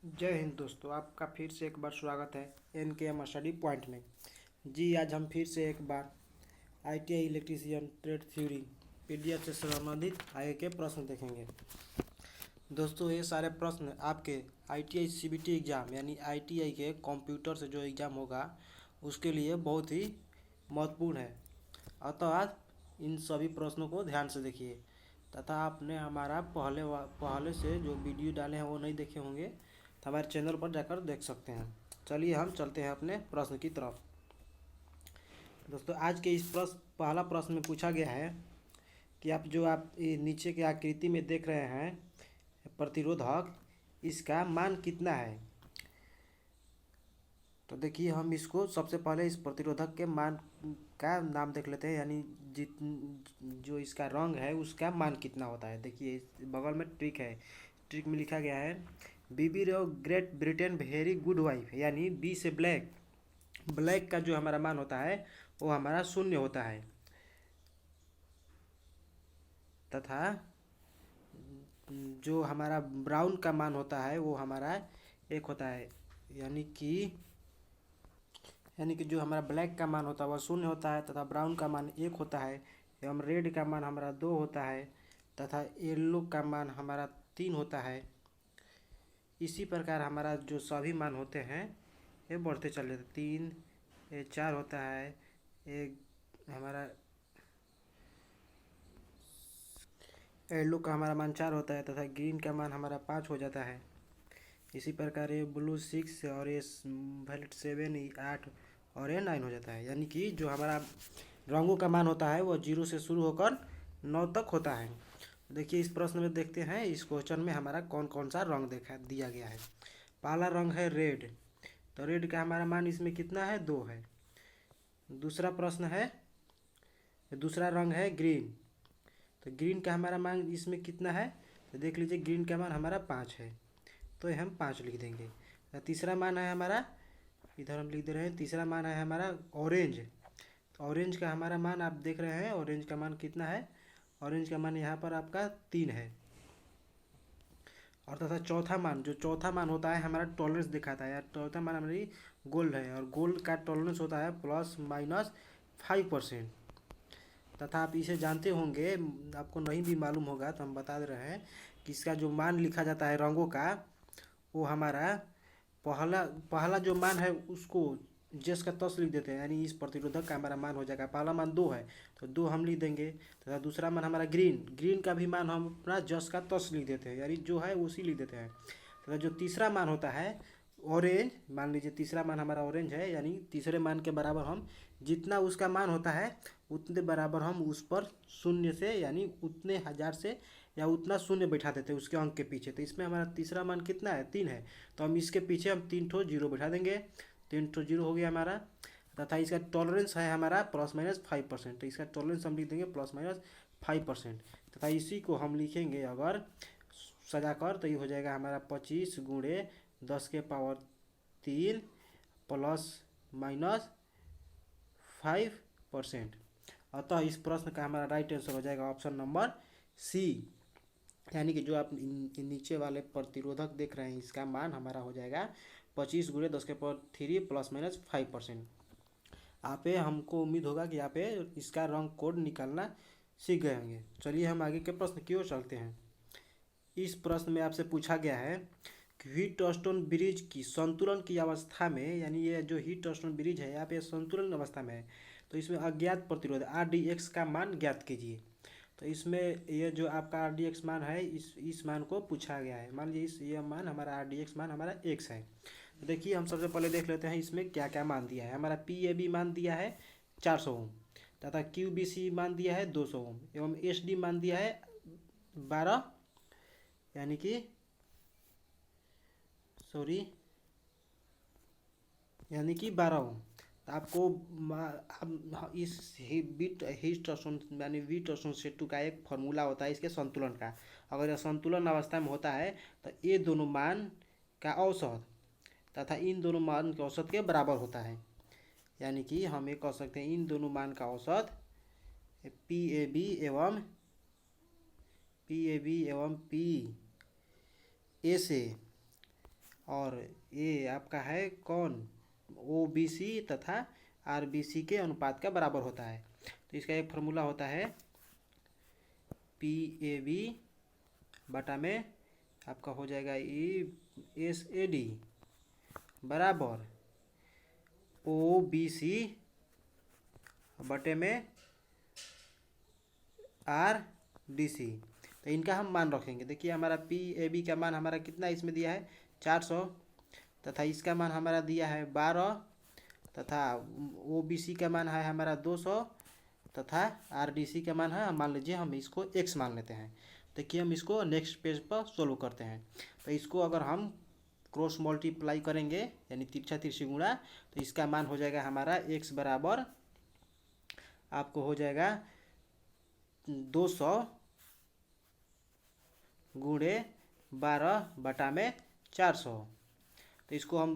जय हिंद दोस्तों, आपका फिर से एक बार स्वागत है एन के स्टडी पॉइंट में। जी, आज हम फिर से एक बार ITI electrician trade theory PDF से संबंधित आगे के प्रश्न देखेंगे। दोस्तों, ये सारे प्रश्न आपके आईटीआई सीबीटी एग्ज़ाम यानी आईटीआई के कंप्यूटर से जो एग्ज़ाम होगा उसके लिए बहुत ही महत्वपूर्ण है। अतः आज इन सभी प्रश्नों को ध्यान से देखिए तथा आपने हमारा पहले से जो वीडियो डाले हैं वो नहीं देखे होंगे तो हमारे चैनल पर जाकर देख सकते हैं। चलिए हम चलते हैं अपने प्रश्न की तरफ। दोस्तों, आज के इस पहला प्रश्न में पूछा गया है कि आप ये नीचे के आकृति में देख रहे हैं प्रतिरोधक, इसका मान कितना है। तो देखिए, हम इसको सबसे पहले इस प्रतिरोधक के मान का नाम देख लेते हैं, यानी जित जो इसका रंग है उसका मान कितना होता है। देखिए, इस बगल में ट्रिक है। ट्रिक में लिखा गया है BB Roy Great Britain very good wife, यानी बी से ब्लैक। ब्लैक का जो हमारा मान होता है वो हमारा 0 होता है तथा जो हमारा ब्राउन का मान होता है वो हमारा 1 होता है। यानी कि जो हमारा ब्लैक का मान होता है वह 0 होता है तथा ब्राउन का मान 1 होता है एवं रेड का मान हमारा 2 होता है तथा येलो का मान हमारा 3 होता है। इसी प्रकार हमारा जो सभी मान होते हैं ये बढ़ते चले जाते। 3, ये 4 होता है, एक हमारा येलो का हमारा मान 4 होता है तथा ग्रीन का मान हमारा 5 हो जाता है। इसी प्रकार ये ब्लू 6 और ये वायलेट 7, 8 और ये 9 हो जाता है। यानी कि जो हमारा रंगों का मान होता है वो 0 से शुरू होकर 9 तक होता है। देखिए, इस प्रश्न में देखते हैं इस क्वेश्चन में हमारा कौन कौन सा रंग दिया गया है। पहला रंग है रेड, तो रेड का हमारा मान इसमें कितना है, 2 है। दूसरा रंग है ग्रीन, तो ग्रीन का हमारा मान इसमें कितना है, तो देख लीजिए ग्रीन का मान हमारा 5 है, तो हम 5 लिख देंगे। तीसरा मान है हमारा, इधर हम लिख दे रहे हैं, तीसरा मान है हमारा ऑरेंज। तो ऑरेंज का हमारा मान आप देख रहे हैं, ऑरेंज का मान कितना है, ऑरेंज का मान यहाँ पर आपका 3 है। और तथा चौथा मान होता है हमारा टॉलरेंस दिखाता है। चौथा मान हमारी गोल्ड है और गोल्ड का टॉलरेंस होता है ±5%। तथा आप इसे जानते होंगे, आपको नहीं भी मालूम होगा तो हम बता दे रहे हैं कि इसका जो मान लिखा जाता है रंगों का, वो हमारा पहला पहला जो मान है उसको जस का तस लिख देते हैं, यानी इस प्रतिरोधक का हमारा मान हो जाएगा। पहला मान 2 है तो 2 हम लिख देंगे तथा दूसरा मान हमारा ग्रीन का भी मान हम अपना जस का तस लिख देते हैं, यानी जो है उसी लिख देते हैं। तथा जो तीसरा मान होता है ऑरेंज, मान लीजिए तीसरा मान हमारा ऑरेंज है, यानी तीसरे मान के बराबर हम जितना उसका मान होता है उतने बराबर हम उस पर 0 से, यानी उतने हज़ार से या उतना 0 बैठा देते हैं उसके अंक के पीछे। तो इसमें हमारा तीसरा मान कितना है, 3 है, तो हम इसके पीछे हम 3 ठो 0 बैठा देंगे। 3 ठो 0 हो गया हमारा। तथा इसका टॉलरेंस है हमारा ±5%, तो इसका टॉलरेंस हम लिख देंगे +-5%। तथा इसी को हम लिखेंगे अगर सजा कर तो ये हो जाएगा हमारा 25 × 10⁻³ ±5%। अतः इस प्रश्न का हमारा राइट आंसर हो जाएगा ऑप्शन नंबर सी। यानी कि जो आप नीचे वाले प्रतिरोधक देख रहे हैं इसका मान हमारा हो जाएगा 25 × 10⁻³ ±5%। आप हमको उम्मीद होगा कि आप इसका रंग कोड निकालना सीख गए होंगे। चलिए हम आगे के प्रश्न की ओर चलते हैं। इस प्रश्न में आपसे पूछा गया है कि व्हीटस्टोन ब्रिज की संतुलन की अवस्था में, यानी ये जो व्हीटस्टोन ब्रिज है यहाँ पे संतुलन अवस्था में है, तो इसमें अज्ञात प्रतिरोध RDX का मान ज्ञात कीजिए। तो इसमें ये जो आपका RDX मान है इस मान को पूछा गया है। मान लीजिए ये मान हमारा RDX मान हमारा X है। तो देखिए, हम सबसे पहले देख लेते हैं इसमें क्या क्या मान दिया है। हमारा PAB मान दिया है 400 ओम तथा QBC मान दिया है 200 ओम एवं SD मान दिया है 12, यानी कि यानी कि 12 ओम। तो आपको इस व्हीटस्टोन यानी व्हीटस्टोन सेतु का एक फॉर्मूला होता है इसके संतुलन का। अगर यह संतुलन अवस्था में होता है तो ये दोनों मान का औसत तथा इन दोनों मान के औसत के बराबर होता है। यानी कि हम ये कह सकते हैं इन दोनों मान का औसत PAB एवं PAC और ये आपका है कौन, OBC तथा RBC के अनुपात का बराबर होता है। तो इसका एक फार्मूला होता है PAB बटा में आपका हो जाएगा SAD बराबर OBC बटे में RDC। तो इनका हम मान रखेंगे। देखिए हमारा PAB का मान हमारा कितना इसमें दिया है 400 तथा इसका मान हमारा दिया है 12 तथा OBC का मान है हमारा 200 तथा RDC का मान है, मान लीजिए हम इसको x मान लेते हैं। देखिए हम इसको नेक्स्ट पेज पर सोल्व करते हैं। तो इसको अगर हम क्रॉस मल्टीप्लाई करेंगे यानी तिरछा तिरछी गुणा, तो इसका मान हो जाएगा हमारा x बराबर आपको हो जाएगा 200 गुणे 12 बटा में 400। तो इसको हम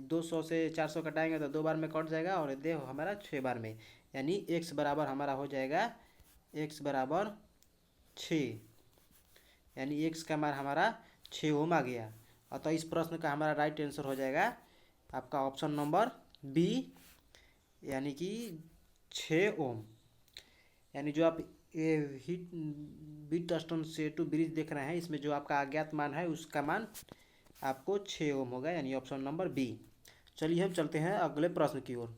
200 से 400 कटाएंगे तो 2 बार में कट जाएगा और दे हमारा 6 बार में, यानी x बराबर हमारा हो जाएगा x बराबर 6, यानी x का मान हमारा 6 ओम आ गया। अतः इस प्रश्न का हमारा राइट आंसर हो जाएगा आपका ऑप्शन नंबर बी, यानी कि 6 ओम। यानी जो आप ये व्हीटस्टोन सेतु ब्रिज देख रहे हैं, इसमें जो आपका अज्ञात मान है उसका मान आपको 6 ओम होगा, यानी ऑप्शन नंबर बी। चलिए हम चलते हैं अगले प्रश्न की ओर।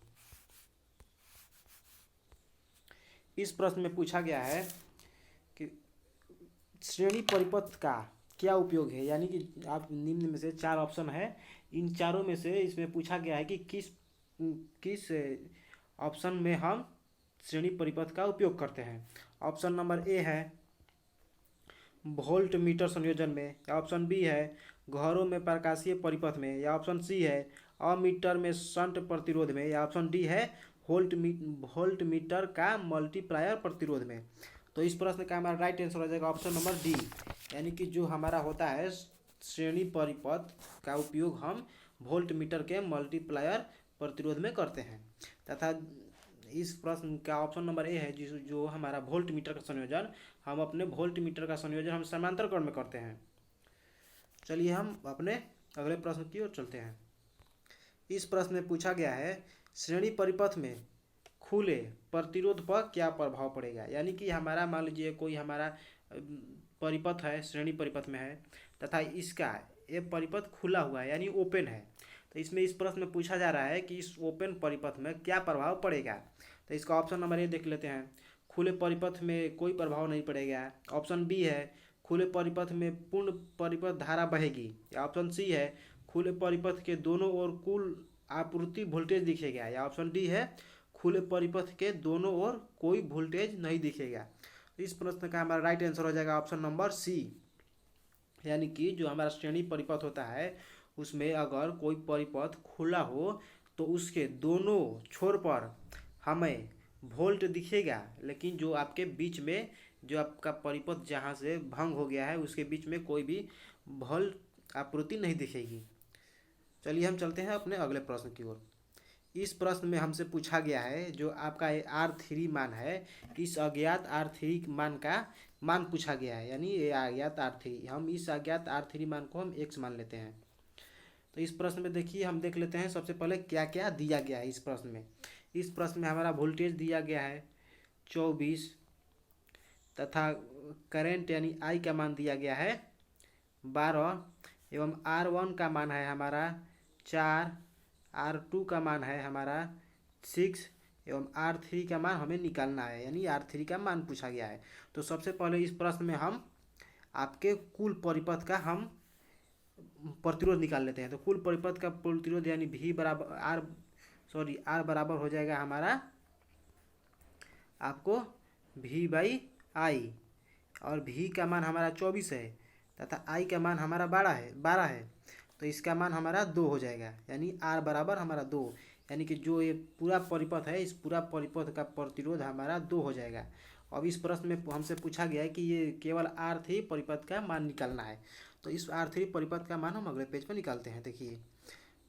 इस प्रश्न में पूछा गया है कि श्रेणी परिपथ का क्या उपयोग है, यानी कि आप निम्न में से 4 ऑप्शन है, इन चारों में से इसमें पूछा गया है कि किस ऑप्शन में हम श्रेणी परिपथ का उपयोग करते हैं। ऑप्शन नंबर ए है वोल्ट मीटर संयोजन में, या ऑप्शन बी है घरों में प्रकाशीय परिपथ में, या ऑप्शन सी है अमीटर में शंट प्रतिरोध में, या ऑप्शन डी है वोल्ट मीटर का मल्टीप्लायर प्रतिरोध में। तो इस प्रश्न का हमारा राइट आंसर हो जाएगा ऑप्शन नंबर डी, यानी कि जो हमारा होता है श्रेणी परिपथ का उपयोग हम वोल्ट मीटर के मल्टीप्लायर प्रतिरोध में करते हैं। तथा इस प्रश्न का ऑप्शन नंबर ए है जो हमारा वोल्ट मीटर का संयोजन हम अपने वोल्ट मीटर का संयोजन हम समांतर क्रम में करते हैं। चलिए हम अपने अगले प्रश्न की ओर चलते हैं। इस प्रश्न में पूछा गया है श्रेणी परिपथ में खुले प्रतिरोध पर क्या प्रभाव पड़ेगा, यानी कि हमारा मान लीजिए कोई हमारा परिपथ है, श्रेणी परिपथ में है तथा इसका ये परिपथ खुला हुआ है यानी ओपन है। तो इसमें इस प्रश्न में पूछा जा रहा है कि इस ओपन परिपथ में क्या प्रभाव पड़ेगा। तो इसका ऑप्शन नंबर ए देख लेते हैं, खुले परिपथ में कोई प्रभाव नहीं पड़ेगा। ऑप्शन बी है खुले परिपथ में पूर्ण परिपथ धारा बहेगी, या ऑप्शन सी है खुले परिपथ के दोनों ओर कुल आपूर्ति वोल्टेज दिखेगा, या ऑप्शन डी है खुले परिपथ के दोनों ओर कोई वोल्टेज नहीं दिखेगा। इस प्रश्न का हमारा राइट आंसर हो जाएगा ऑप्शन नंबर सी, यानी कि जो हमारा श्रेणी परिपथ होता है उसमें अगर कोई परिपथ खुला हो तो उसके दोनों छोर पर हमें वोल्ट दिखेगा, लेकिन जो आपके बीच में जो आपका परिपथ जहाँ से भंग हो गया है उसके बीच में कोई भी वोल्ट आपूर्ति नहीं दिखेगी। चलिए हम चलते हैं अपने अगले प्रश्न की ओर। इस प्रश्न में हमसे पूछा गया है जो आपका R3 मान है, इस अज्ञात R3 मान का मान पूछा गया है, यानी ये अज्ञात R3, हम इस अज्ञात R3 मान को हम x मान लेते हैं। तो इस प्रश्न में देखिए हम देख लेते हैं सबसे पहले क्या क्या दिया गया है इस प्रश्न में। इस प्रश्न में हमारा वोल्टेज दिया गया है 24 तथा करंट यानी I का मान दिया गया है 12 एवं R1 का मान है हमारा 4, R2 का मान है हमारा 6 एवं R3 का मान हमें निकालना है, यानी R3 का मान पूछा गया है। तो सबसे पहले इस प्रश्न में हम आपके कुल परिपथ का हम प्रतिरोध निकाल लेते हैं। तो कुल परिपथ का प्रतिरोध यानी R बराबर हो जाएगा हमारा आपको V/I, और V का मान हमारा 24 है तथा I का मान हमारा 12 है। तो इसका मान हमारा 2 हो जाएगा, यानी R बराबर हमारा 2, यानी कि जो ये पूरा परिपथ है इस पूरा परिपथ का प्रतिरोध हमारा 2 हो जाएगा। अब इस प्रश्न में हमसे पूछा गया है कि ये केवल R3 परिपथ का मान निकालना है। तो इस R3 परिपथ का मान हम अगले पेज पर निकालते हैं। देखिए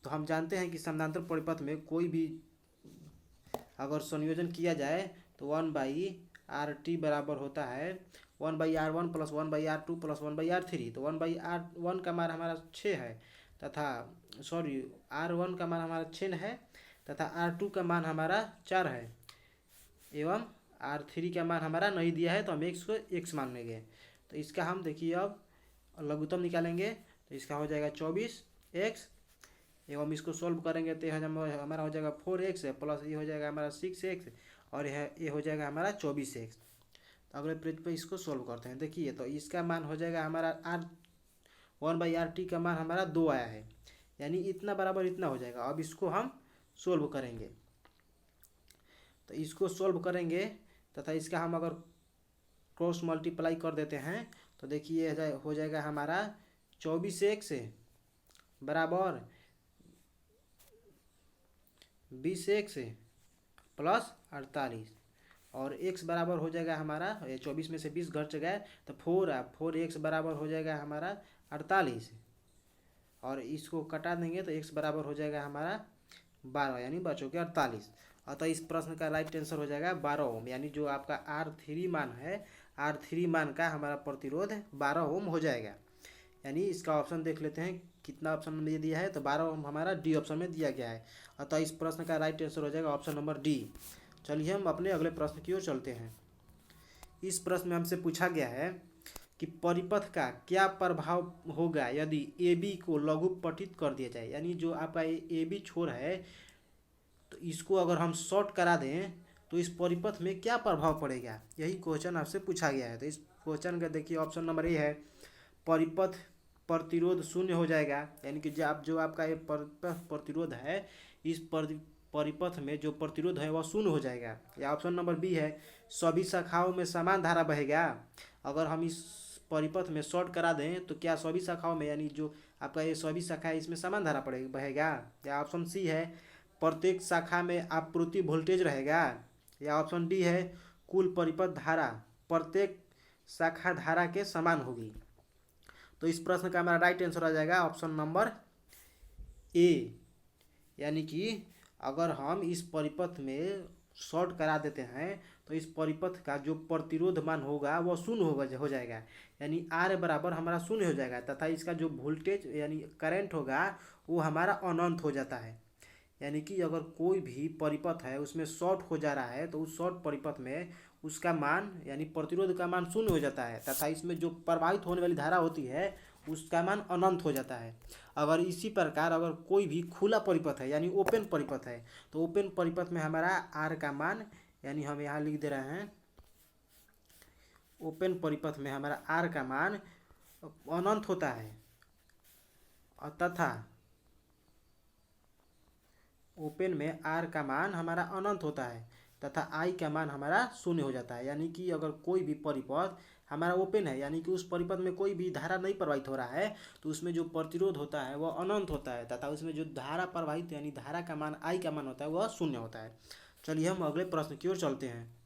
तो हम जानते हैं कि समानांतर परिपथ में कोई भी अगर संयोजन किया जाए तो 1/RT बराबर होता है 1/R1 + 1/R2 + 1/R3। तो 1/R1 का मान हमारा 6 है तथा R1 का मान हमारा 6 है तथा R2 का मान हमारा 4 है एवं R3 का मान हमारा नहीं दिया है, तो हम x को x मान लेंगे। तो इसका हम देखिए अब लघुत्तम निकालेंगे, तो इसका हो जाएगा 24x एवं इसको सोल्व करेंगे तो हमारा हो जाएगा 4x प्लस ये हो जाएगा हमारा 6x और ये हो जाएगा हमारा 24x। तो अगले पेज पे इसको सोल्व करते हैं। देखिए तो इसका मान हो जाएगा हमारा R1/RT का मान हमारा 2 आया है, यानी इतना बराबर इतना हो जाएगा। अब इसको हम सोल्व करेंगे, तो इसको सोल्व करेंगे तथा इसका हम अगर क्रॉस मल्टीप्लाई कर देते हैं तो देखिए हो जाएगा हमारा 24x बराबर 20x प्लस 48 और x बराबर हो जाएगा हमारा 24 में से 20 घट गया तो 4x बराबर हो जाएगा हमारा 48 और इसको कटा देंगे तो x बराबर हो जाएगा हमारा 12 यानी बचो के 48। अतः इस प्रश्न का राइट आंसर हो जाएगा 12 ओम, यानी जो आपका R3 मान है R3 मान का हमारा प्रतिरोध 12 ओम हो जाएगा। यानी इसका ऑप्शन देख लेते हैं कितना ऑप्शन में दिया है, तो 12 ओम हमारा डी ऑप्शन में दिया गया है। अतः इस प्रश्न का राइट आंसर हो जाएगा ऑप्शन नंबर डी। चलिए हम अपने अगले प्रश्न की ओर चलते हैं। इस प्रश्न में हमसे पूछा गया है कि परिपथ का क्या प्रभाव होगा यदि AB को लघुपटित कर दिया जाए, यानी जो आपका AB छोर है तो इसको अगर हम शॉर्ट करा दें तो इस परिपथ में क्या प्रभाव पड़ेगा, यही क्वेश्चन आपसे पूछा गया है। तो इस क्वेश्चन का देखिए ऑप्शन नंबर ए है परिपथ प्रतिरोध शून्य हो जाएगा, यानी कि जो आपका ये प्रतिरोध है इस परिपथ में जो प्रतिरोध है वह शून्य हो जाएगा। या ऑप्शन नंबर बी है सभी शाखाओं में समान धारा बहेगा। अगर हम इस परिपथ में शॉर्ट करा दें तो क्या सभी शाखाओं में, यानी जो आपका ये सभी शाखा है इसमें समान धारा बहेगा। या ऑप्शन सी है प्रत्येक शाखा में आपूर्ति वोल्टेज रहेगा। या ऑप्शन डी है कुल परिपथ धारा प्रत्येक शाखा धारा के समान होगी। तो इस प्रश्न का हमारा राइट आंसर आ जाएगा ऑप्शन नंबर ए, यानी कि अगर हम इस परिपथ में शॉर्ट करा देते हैं तो इस परिपथ का जो प्रतिरोध मान होगा वह शून्य हो जाएगा, यानी R बराबर हमारा शून्य हो जाएगा तथा इसका जो वोल्टेज यानी करंट होगा वो हमारा अनंत हो जाता है। यानी कि अगर कोई भी परिपथ है उसमें शॉर्ट हो जा रहा है तो उस शॉर्ट परिपथ में उसका मान यानी प्रतिरोध का मान शून्य हो जाता है तथा इसमें जो प्रवाहित होने वाली धारा होती है उसका मान अनंत हो जाता है। अगर इसी प्रकार अगर कोई भी खुला परिपथ है यानी ओपन परिपथ है तो ओपन परिपथ में हमारा R का मान, यानी हम यहाँ लिख दे रहे हैं ओपन परिपथ में हमारा R का मान अनंत होता है तथा ओपन में R का मान हमारा अनंत होता है तथा I का मान हमारा शून्य हो जाता है। यानी कि अगर कोई भी परिपथ हमारा ओपन है यानी कि उस परिपथ में कोई भी धारा नहीं प्रवाहित हो रहा है तो उसमें जो प्रतिरोध होता है वह अनंत होता है तथा उसमें जो धारा प्रवाहित यानी धारा का मान I का मान होता है वह शून्य होता है। चलिए हम अगले प्रश्न की ओर चलते हैं।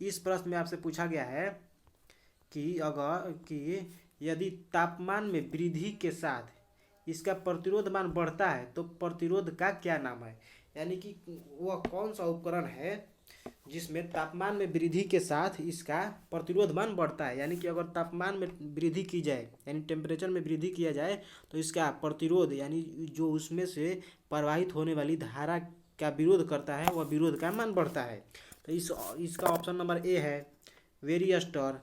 इस प्रश्न में आपसे पूछा गया है कि यदि तापमान में वृद्धि के साथ इसका प्रतिरोध मान बढ़ता है तो प्रतिरोध का क्या नाम है, यानी कि वह कौन सा उपकरण है जिसमें तापमान में वृद्धि के साथ इसका प्रतिरोध मान बढ़ता है। यानी कि अगर तापमान में वृद्धि की जाए यानी टेम्परेचर में वृद्धि किया जाए तो इसका प्रतिरोध यानी जो उसमें से प्रवाहित होने वाली धारा का विरोध करता है वह विरोध का मान बढ़ता है। तो इसका ऑप्शन नंबर ए है वेरिएस्टर,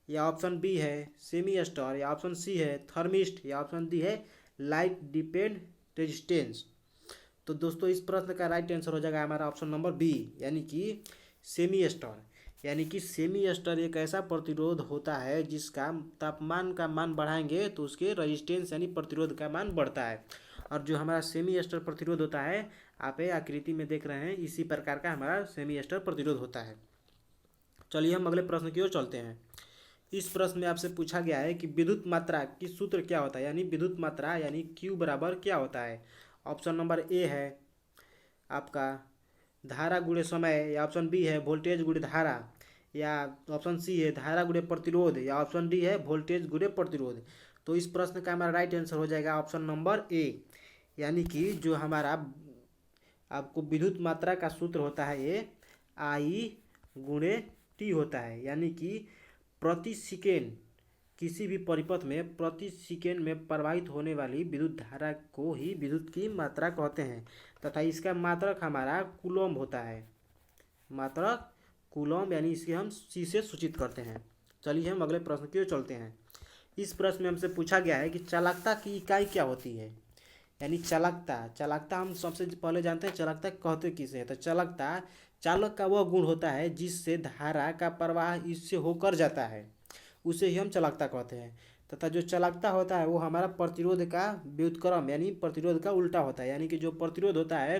या ऑप्शन बी है सेमी स्टर, या ऑप्शन सी है थर्मिस्ट, या ऑप्शन डी है लाइट डिपेंड रेजिस्टेंस। तो दोस्तों इस प्रश्न का राइट आंसर हो जाएगा हमारा ऑप्शन नंबर बी, यानी कि सेमी स्टर। यानी कि सेमी स्टर एक ऐसा प्रतिरोध होता है जिसका तापमान का मान बढ़ाएंगे तो उसके रेजिस्टेंस यानी प्रतिरोध का मान बढ़ता है। और जो हमारा सेमी स्टर प्रतिरोध होता है आप आकृति में देख रहे हैं इसी प्रकार का हमारा सेमी स्टर प्रतिरोध होता है। चलिए हम अगले प्रश्न की ओर चलते हैं। इस प्रश्न में आपसे पूछा गया है कि विद्युत मात्रा की सूत्र क्या होता है, यानी विद्युत मात्रा यानी Q बराबर क्या होता है। ऑप्शन नंबर ए है आपका धारा गुणे समय, या ऑप्शन बी है वोल्टेज गुणे धारा, या ऑप्शन सी है धारा गुणे प्रतिरोध, या ऑप्शन डी है वोल्टेज गुणे प्रतिरोध। तो इस प्रश्न का हमारा राइट आंसर हो जाएगा ऑप्शन नंबर ए, यानी कि जो हमारा आपको विद्युत मात्रा का सूत्र होता है ये I गुणे T होता है, यानी कि प्रति सेकेंड किसी भी परिपथ में प्रति सेकेंड में प्रवाहित होने वाली विद्युत धारा को ही विद्युत की मात्रा कहते हैं तथा इसका मात्रक हमारा कूलम्ब होता है। मात्रक कूलम्ब यानी इसके हम सी से सूचित करते हैं। चलिए हम अगले प्रश्न की ओर चलते हैं। इस प्रश्न में हमसे पूछा गया है कि चालकता की इकाई क्या होती है। यानी चालकता हम सबसे पहले जानते हैं चालकता कहते किसे है। तो चालकता चालक का वह गुण होता है जिससे धारा का प्रवाह इससे होकर जाता है, उसे ही हम चालकता कहते हैं। तथा जो चालकता होता है वो हमारा प्रतिरोध का व्युत्क्रम यानी प्रतिरोध का उल्टा होता है। यानी कि जो प्रतिरोध होता है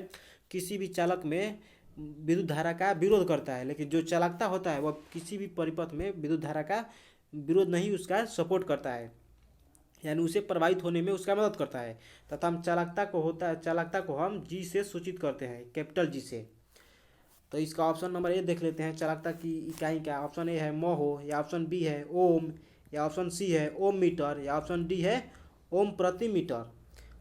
किसी भी चालक में विद्युत धारा का विरोध करता है, लेकिन जो चालकता होता है वह किसी भी परिपथ में विद्युत धारा का विरोध नहीं, उसका सपोर्ट करता है, यानी उसे प्रवाहित होने में उसका मदद करता है। तथा हम चालकता को हम जी से सूचित करते हैं, कैपिटल जी से। तो इसका ऑप्शन नंबर ए देख लेते हैं। चालकता की इकाई क्या? ऑप्शन ए है मोह, या ऑप्शन बी है ओम, या ऑप्शन सी है ओम मीटर, या ऑप्शन डी है ओम प्रति मीटर।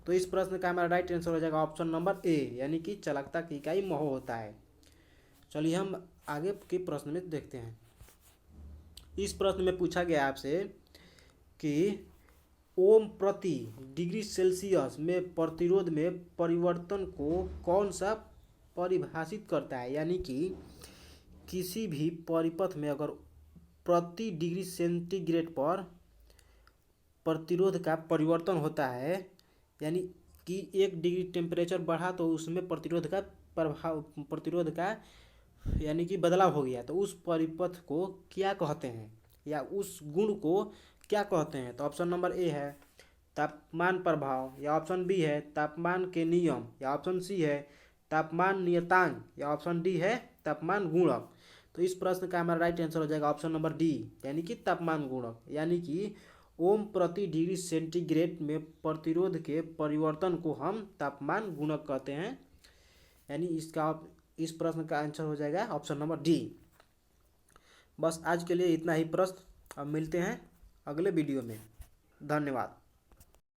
तो इस प्रश्न का हमारा राइट आंसर हो जाएगा ऑप्शन नंबर ए, यानी कि चालकता की इकाई मोह होता है। चलिए हम आगे के प्रश्न में देखते हैं। इस प्रश्न में पूछा गया आपसे कि ओम प्रति डिग्री सेल्सियस में प्रतिरोध में परिवर्तन को कौन सा परिभाषित करता है। यानी कि किसी भी परिपथ में अगर प्रति डिग्री सेंटीग्रेड पर प्रतिरोध का परिवर्तन होता है, यानी कि 1 डिग्री टेम्परेचर बढ़ा तो उसमें प्रतिरोध का यानी कि बदलाव हो गया, तो उस परिपथ को क्या कहते हैं या उस गुण को क्या कहते हैं। तो ऑप्शन नंबर ए है तापमान प्रभाव, या ऑप्शन बी है तापमान के नियम, या ऑप्शन सी है तापमान नियतांक, या ऑप्शन डी है तापमान गुणक। तो इस प्रश्न का हमारा राइट आंसर हो जाएगा ऑप्शन नंबर डी, यानी कि तापमान गुणक। यानी कि ओम प्रति डिग्री सेंटीग्रेड में प्रतिरोध के परिवर्तन को हम तापमान गुणक कहते हैं। यानी इस प्रश्न का आंसर हो जाएगा ऑप्शन नंबर डी। बस आज के लिए इतना ही प्रश्न, अब मिलते हैं अगले वीडियो में। धन्यवाद।